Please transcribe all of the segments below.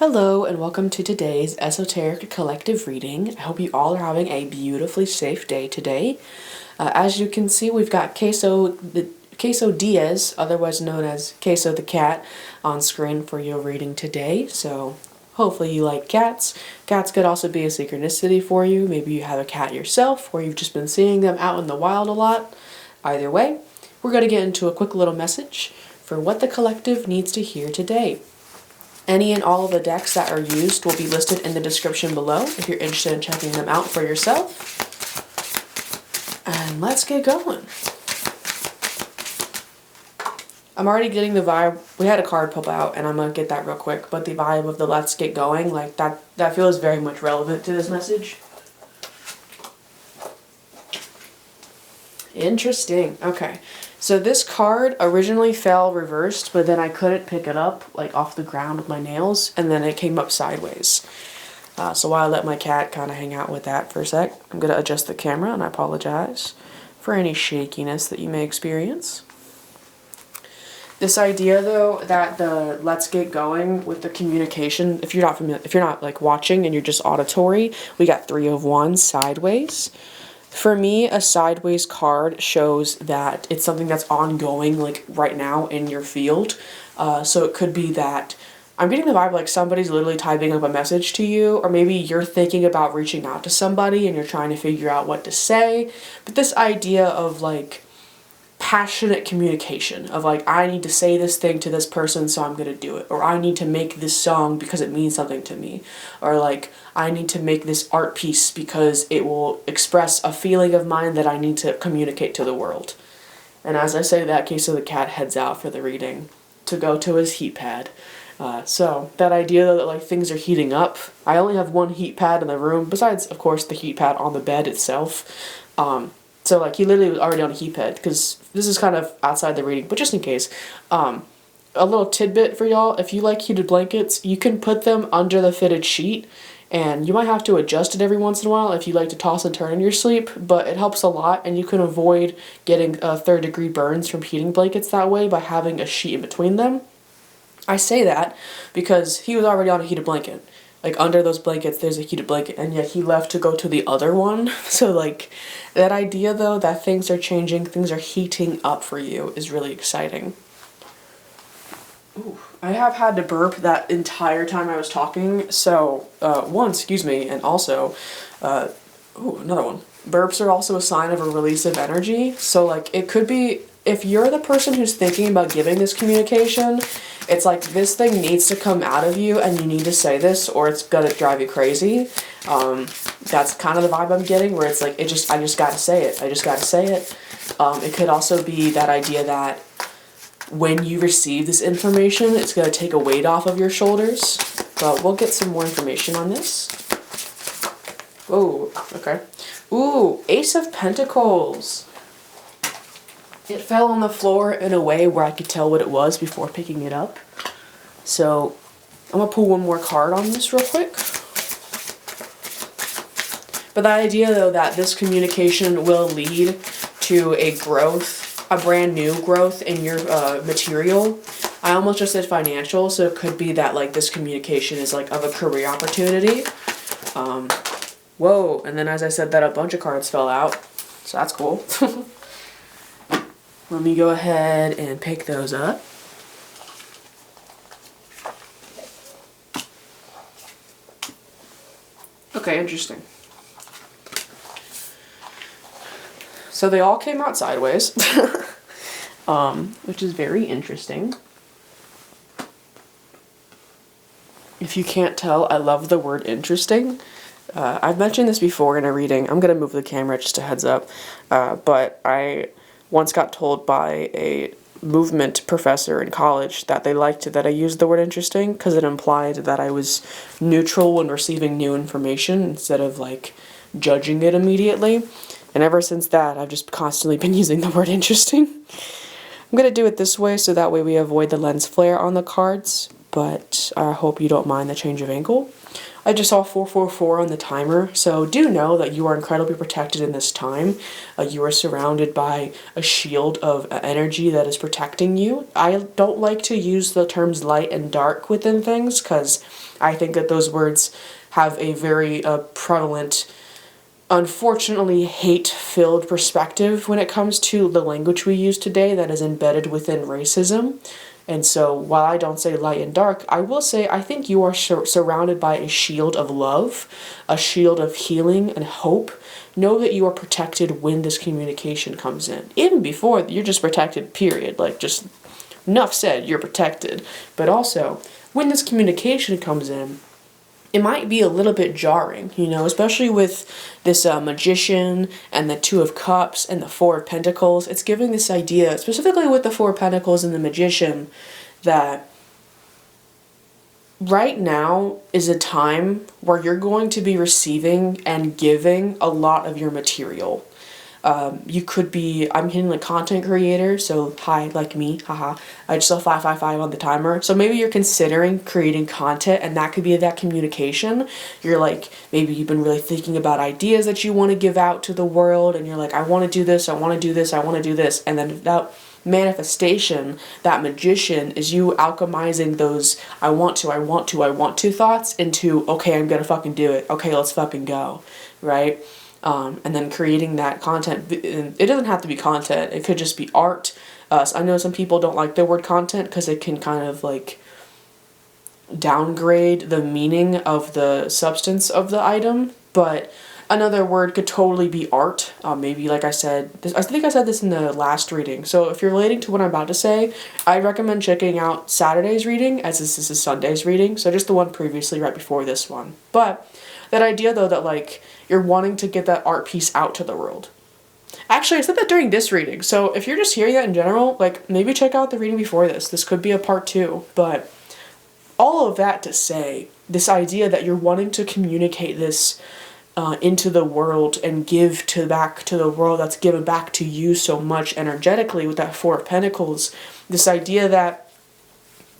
Hello and welcome to today's Esoteric Collective reading. I hope you all are having a beautifully safe day today. As you can see, we've got Queso Diaz, otherwise known as Queso the cat, on screen for your reading today. So hopefully you like cats. Cats could also be a synchronicity for you. Maybe you have a cat yourself or you've just been seeing them out in the wild a lot. Either way, we're going to get into a quick little message for what the collective needs to hear today. Any and all of the decks that are used will be listed in the description below if you're interested in checking them out for yourself. And let's get going. I'm already getting the vibe. We had a card pop out and I'm going to get that real quick, but the vibe of the let's get going, like that feels very much relevant to this message. Interesting. Okay. So this card originally fell reversed, but then I couldn't pick it up like off the ground with my nails, and then it came up sideways. So while I let my cat kind of hang out with that for a sec, I'm going to adjust the camera, and I apologize for any shakiness that you may experience. This idea, though, that the let's get going with the communication, if you're not familiar, if you're not like watching and you're just auditory, we got 3 of Wands sideways. For me, a sideways card shows that it's something that's ongoing, like right now in your field. So it could be that I'm getting the vibe like somebody's literally typing up a message to you, or maybe you're thinking about reaching out to somebody and you're trying to figure out what to say. But this idea of like passionate communication of like, I need to say this thing to this person, so I'm gonna do it, or I need to make this song because it means something to me, or like I need to make this art piece because it will express a feeling of mine that I need to communicate to the world. And as I say that, Queso the cat heads out for the reading to go to his heat pad. So that idea that like things are heating up, I only have one heat pad in the room besides of course the heat pad on the bed itself. So like he literally was already on a heat pad, because this is kind of outside the reading, but just in case. A little tidbit for y'all, if you like heated blankets, you can put them under the fitted sheet, and you might have to adjust it every once in a while if you like to toss and turn in your sleep, but it helps a lot, and you can avoid getting 3rd-degree burns from heating blankets that way by having a sheet in between them. I say that because he was already on a heated blanket. Like, under those blankets, there's a heated blanket, and yet he left to go to the other one. So, like, that idea, though, that things are changing, things are heating up for you is really exciting. Ooh, I have had to burp that entire time I was talking, so, excuse me, and also, another one. Burps are also a sign of a release of energy, so, like, it could be, if you're the person who's thinking about giving this communication, it's like this thing needs to come out of you and you need to say this or it's gonna drive you crazy. That's kind of the vibe I'm getting, where it's like, I just gotta say it. I just gotta say it. It could also be that idea that when you receive this information, it's gonna take a weight off of your shoulders. But we'll get some more information on this. Oh, okay. Ooh, Ace of Pentacles. It fell on the floor in a way where I could tell what it was before picking it up. So I'm going to pull one more card on this real quick. But the idea, though, that this communication will lead to a growth, a brand new growth in your material. I almost just said financial, so it could be that like this communication is like of a career opportunity. Whoa, and then as I said that, a bunch of cards fell out. So that's cool. Let me go ahead and pick those up. Okay, interesting. So they all came out sideways, which is very interesting. If you can't tell, I love the word interesting. I've mentioned this before in a reading. I'm going to move the camera, just a heads up. But I once got told by a movement professor in college that they liked that I used the word interesting because it implied that I was neutral when receiving new information instead of like judging it immediately. And ever since that, I've just constantly been using the word interesting. I'm going to do it this way so that way we avoid the lens flare on the cards. but I hope you don't mind the change of angle. I just saw 444 on the timer, so do know that you are incredibly protected in this time. You are surrounded by a shield of energy that is protecting you. I don't like to use the terms light and dark within things, because I think that those words have a very prevalent, unfortunately hate-filled perspective when it comes to the language we use today that is embedded within racism. And so while I don't say light and dark, I will say I think you are surrounded by a shield of love, a shield of healing and hope. Know that you are protected when this communication comes in. Even before, you're just protected, period. Like, just enough said, you're protected. But also, when this communication comes in, it might be a little bit jarring, especially with this Magician and the Two of Cups and the Four of Pentacles. It's giving this idea, specifically with the Four of Pentacles and the Magician, that right now is a time where you're going to be receiving and giving a lot of your material. You could be, I'm hitting a content creator, so hi, like me, haha. I just saw 555 on the timer. So maybe you're considering creating content, and that could be that communication. You're like, maybe you've been really thinking about ideas that you want to give out to the world, and you're like, I want to do this, I want to do this, I want to do this. And then that manifestation, that Magician, is you alchemizing those I want to thoughts into, okay, I'm gonna fucking do it. Okay, let's fucking go, right? And then creating that content. It doesn't have to be content. It could just be art. So I know some people don't like the word content because it can kind of like downgrade the meaning of the substance of the item. But another word could totally be art. Maybe, like I said, I think I said this in the last reading. So if you're relating to what I'm about to say, I recommend checking out Saturday's reading, as this is Sunday's reading. So just the one previously, right before this one. But that idea, though, that like you're wanting to get that art piece out to the world. Actually, I said that during this reading. So if you're just hearing that in general, like maybe check out the reading before this. This could be a part 2. But all of that to say, this idea that you're wanting to communicate this into the world and give back to the world that's given back to you so much energetically with that Four of Pentacles. This idea that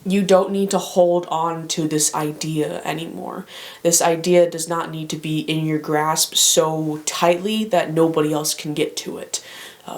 you don't need to hold on to this idea anymore. This idea does not need to be in your grasp so tightly that nobody else can get to it.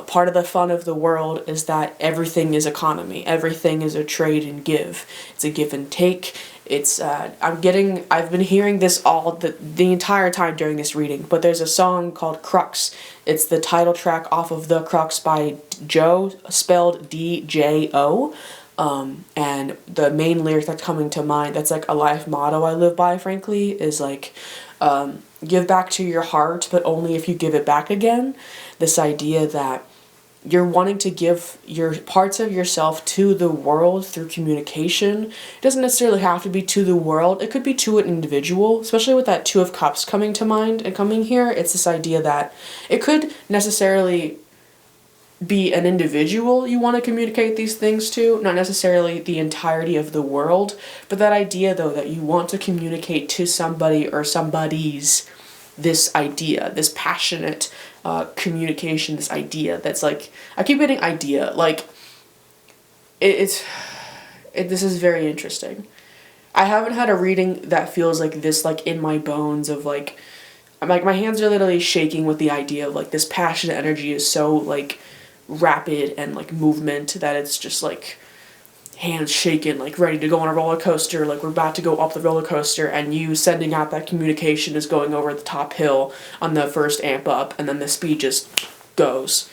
Part of the fun of the world is that everything is economy. Everything is a trade and give. It's a give and take. It's, I've been hearing this all the entire time during this reading, but there's a song called Crux. It's the title track off of The Crux by Joe, spelled D-J-O. And the main lyric that's coming to mind, that's like a life motto I live by, frankly, is like, give back to your heart, but only if you give it back again. This idea that you're wanting to give your parts of yourself to the world through communication. It doesn't necessarily have to be to the world. It could be to an individual, especially with that Two of Cups coming to mind and coming here. It's this idea that it could necessarily be an individual you want to communicate these things to, not necessarily the entirety of the world, but that idea, though, that you want to communicate to somebody or somebody's this idea, this passionate communication, this idea that's like, I keep getting idea, like, this is very interesting. I haven't had a reading that feels like this, like, in my bones of, like, my hands are literally shaking with the idea of, like, this passionate energy is so, like, rapid and, like, movement that it's just, like, hands shaking, like, ready to go on a roller coaster, like, we're about to go up the roller coaster, and you sending out that communication is going over the top hill on the first amp up, and then the speed just goes.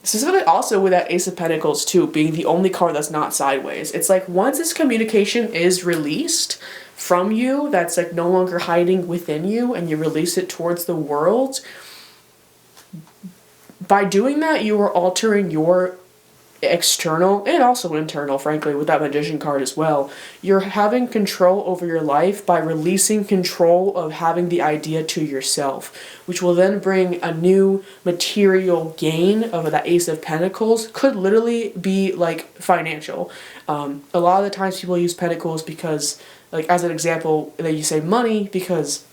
Specifically also with that Ace of Pentacles, too, being the only card that's not sideways. It's like, once this communication is released from you, that's, like, no longer hiding within you, and you release it towards the world, by doing that, you are altering your external and also internal, frankly, with that Magician card as well. You're having control over your life by releasing control of having the idea to yourself, which will then bring a new material gain of that Ace of Pentacles. Could literally be, like, financial. A lot of the times people use Pentacles because, like, as an example, they use say money because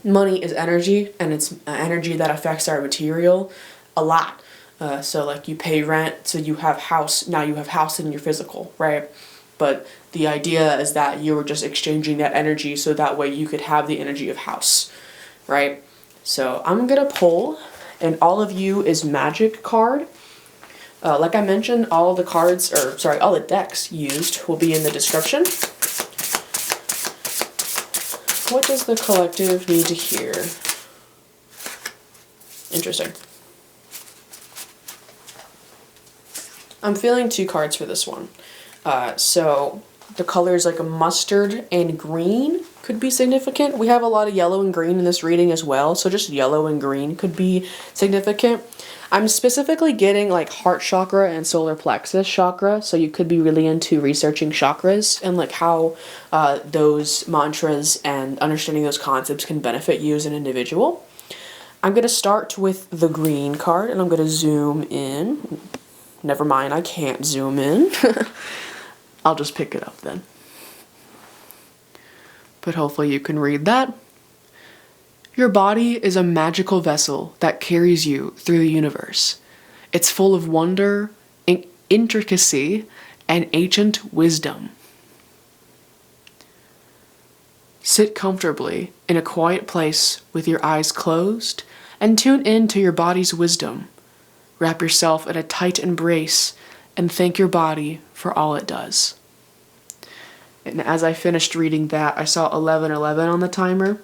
money is energy, and it's energy that affects our material a lot. So, like, you pay rent, so you have house, now you have house in your physical, right? but the idea is that you were just exchanging that energy so that way you could have the energy of house, right? So I'm gonna pull an All of You is Magic card. Like I mentioned, all the cards, or sorry, all the decks used will be in the description. What does the collective need to hear? Interesting. I'm feeling 2 cards for this one. So the colors like a mustard and green could be significant. We have a lot of yellow and green in this reading as well, so just yellow and green could be significant. I'm specifically getting like heart chakra and solar plexus chakra, so you could be really into researching chakras and like how those mantras and understanding those concepts can benefit you as an individual. I'm going to start with the green card, and I'm going to zoom in. Never mind, I can't zoom in. I'll just pick it up then. But hopefully you can read that. Your body is a magical vessel that carries you through the universe. It's full of wonder, intricacy, and ancient wisdom. Sit comfortably in a quiet place with your eyes closed and tune in to your body's wisdom. Wrap yourself in a tight embrace and thank your body for all it does. And as I finished reading that, I saw 11:11 on the timer.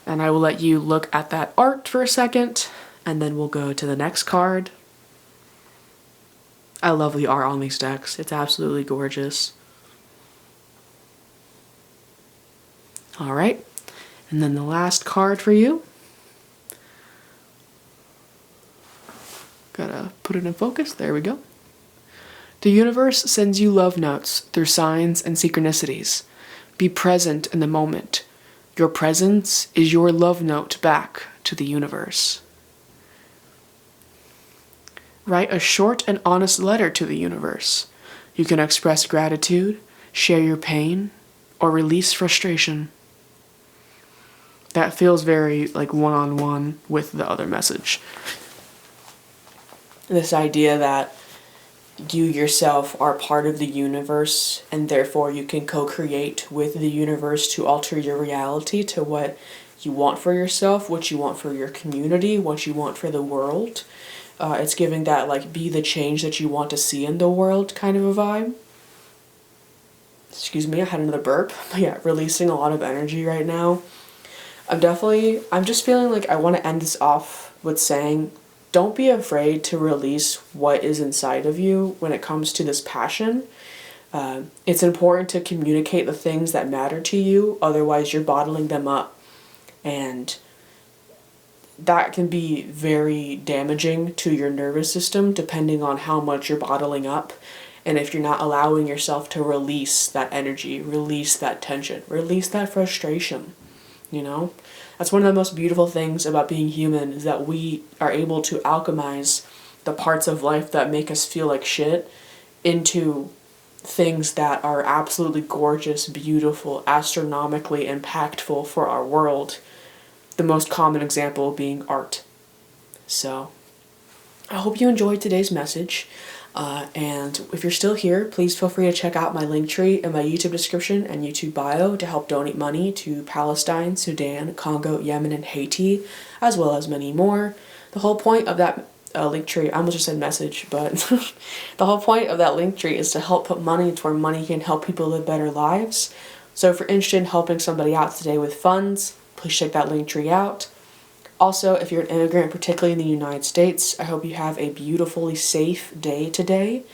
And I will let you look at that art for a second, and then we'll go to the next card. I love the art on these decks. It's absolutely gorgeous. All right, and then the last card for you. Gotta put it in focus. There we go. The universe sends you love notes through signs and synchronicities. Be present in the moment. Your presence is your love note back to the universe. Write a short and honest letter to the universe. You can express gratitude, share your pain, or release frustration. That feels very like one-on-one with the other message. This idea that you yourself are part of the universe, and therefore you can co-create with the universe to alter your reality to what you want for yourself, what you want for your community, what you want for the world. It's giving that like be the change that you want to see in the world kind of a vibe. Excuse me, I had another burp. But yeah, releasing a lot of energy right now. I'm just feeling like I want to end this off with saying, don't be afraid to release what is inside of you when it comes to this passion. It's important to communicate the things that matter to you, otherwise you're bottling them up. And that can be very damaging to your nervous system depending on how much you're bottling up. And if you're not allowing yourself to release that energy, release that tension, release that frustration, you know? That's one of the most beautiful things about being human, is that we are able to alchemize the parts of life that make us feel like shit into things that are absolutely gorgeous, beautiful, astronomically impactful for our world. The most common example being art. So, I hope you enjoyed today's message. And if you're still here, please feel free to check out my linktree in my YouTube description and YouTube bio to help donate money to Palestine, Sudan, Congo, Yemen, and Haiti, as well as many more. The whole point of that linktree, I almost just said message, but the whole point of that linktree is to help put money to where money can help people live better lives. So if you're interested in helping somebody out today with funds, please check that linktree out. Also, if you're an immigrant, particularly in the United States, I hope you have a beautifully safe day today.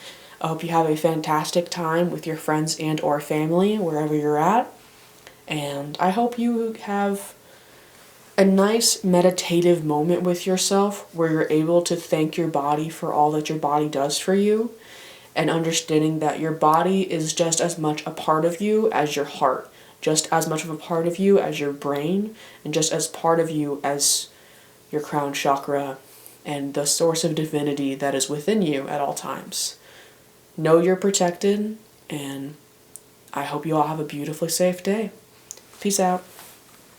I hope you have a fantastic time with your friends and or family, wherever you're at. And I hope you have a nice meditative moment with yourself where you're able to thank your body for all that your body does for you, and understanding that your body is just as much a part of you as your heart, just as much of a part of you as your brain, and just as part of you as your crown chakra and the source of divinity that is within you at all times. Know you're protected, and I hope you all have a beautifully safe day. Peace out.